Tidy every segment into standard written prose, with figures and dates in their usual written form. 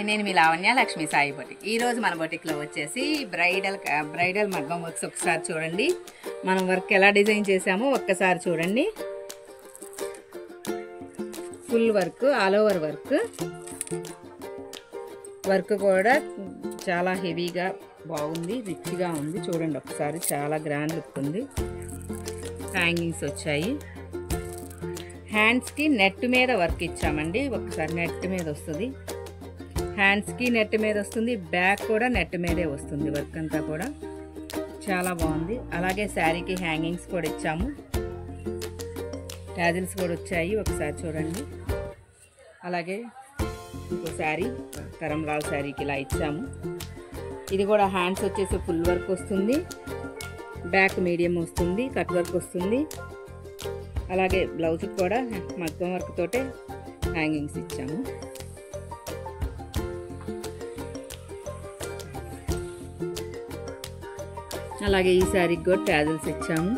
నేను మీ లావణ్య లక్ష్మీ సాయి బొటిక్. ఈరోజు మన బొటిక్లో వచ్చేసి బ్రైడల్ మగ్గం వర్క్స్ ఒకసారి చూడండి. మనం వర్క్ ఎలా డిజైన్ చేసామో ఒక్కసారి చూడండి. Full work, all over work కూడా చాలా హెవీగా బాగుంది, రిచ్గా ఉంది. చూడండి ఒకసారి, చాలా గ్రాండ్ లుక్ ఉంది. హ్యాంగింగ్స్ వచ్చాయి. హ్యాండ్స్కి నెట్ మీద వర్క్ ఇచ్చామండి. ఒకసారి నెట్ మీద వస్తుంది, హ్యాండ్స్కి నెట్ మీద వస్తుంది, బ్యాక్ కూడా నెట్ మీదే వస్తుంది. వర్క్ అంతా కూడా చాలా బాగుంది. అలాగే శారీకి హ్యాంగింగ్స్ కూడా ఇచ్చాము, టాజిల్స్ కూడా వచ్చాయి. ఒకసారి చూడండి. అలాగే ఇంకో శారీ, కరంలాల్ శారీకి ఇలా ఇచ్చాము. ఇది కూడా హ్యాండ్స్ వచ్చేసి ఫుల్ వర్క్ వస్తుంది, బ్యాక్ మీడియం వస్తుంది, కట్ వర్క్ వస్తుంది. అలాగే బ్లౌజ్కి కూడా మగ్గం వర్క్ తోటే హ్యాంగింగ్స్ ఇచ్చాము. అలాగే ఈ శారీకి కూడా టాజిల్స్ ఇచ్చాము.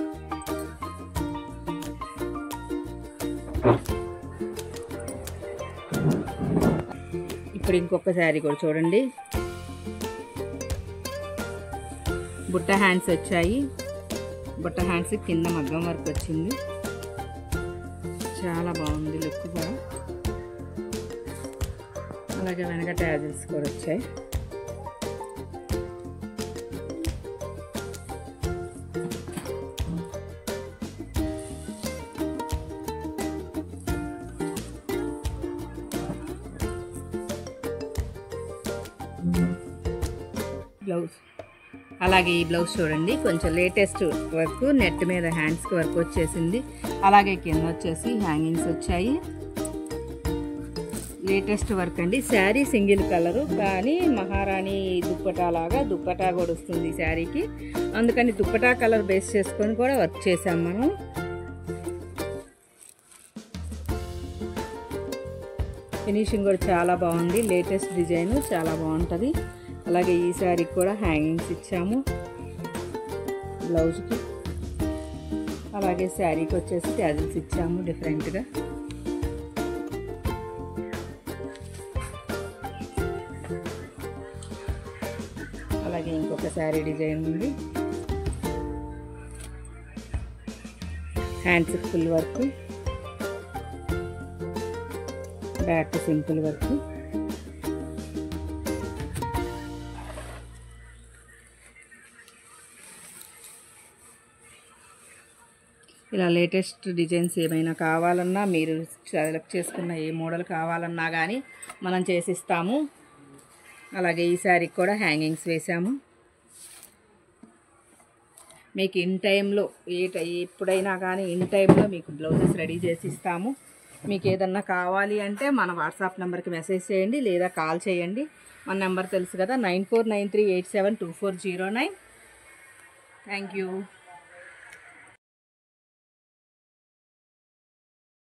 ఇప్పుడు ఇంకొక శారీ కూడా చూడండి. బుట్ట హ్యాండ్స్ వచ్చాయి. బుట్ట హ్యాండ్స్ కింద మగ్గం వర్క్ వచ్చింది. చాలా బాగుంది లుక్ కూడా. అలాగే వెనక టాజిల్స్ కూడా వచ్చాయి. బ్లౌజ్, అలాగే ఈ బ్లౌజ్ చూడండి, కొంచెం లేటెస్ట్ వర్క్, నెట్ మీద హ్యాండ్స్కి వర్క్ వచ్చేసింది. అలాగే కింద వచ్చేసి హ్యాంగింగ్స్ వచ్చాయి. లేటెస్ట్ వర్క్ అండి. శారీ సింగిల్ కలరు, కానీ మహారాణి దుప్పటా లాగా దుప్పటా కూడా వస్తుంది శారీకి. అందుకని దుప్పటా కలర్ బేస్ చేసుకొని కూడా వర్క్ చేసాం మనం. ఫినిషింగ్ కూడా చాలా బాగుంది. లేటెస్ట్ డిజైన్, చాలా బాగుంటుంది. అలాగే ఈ శారీకి కూడా హ్యాంగింగ్స్ ఇచ్చాము బ్లౌజ్కి. అలాగే శారీకి వచ్చేసి టాజిల్స్ ఇచ్చాము డిఫరెంట్గా. అలాగే ఇంకొక శారీ డిజైన్ ఉంది. హ్యాండ్స్కి full work, back simple work. ఇలా లేటెస్ట్ డిజైన్స్ ఏమైనా కావాలన్నా, మీరు సెలెక్ట్ చేసుకున్న ఏ మోడల్ కావాలన్నా కానీ మనం చేసిస్తాము. అలాగే ఈ శారీకి కూడా హ్యాంగింగ్స్ వేసాము. మీకు ఇన్ టైంలో ఎప్పుడైనా కానీ ఇన్ టైంలో మీకు బ్లౌజెస్ రెడీ చేసి ఇస్తాము. మీకు ఏదన్నా కావాలి అంటే మన వాట్సాప్ నెంబర్కి మెసేజ్ చేయండి లేదా కాల్ చేయండి. మన నెంబర్ తెలుసు కదా, 9493872409. Thank you.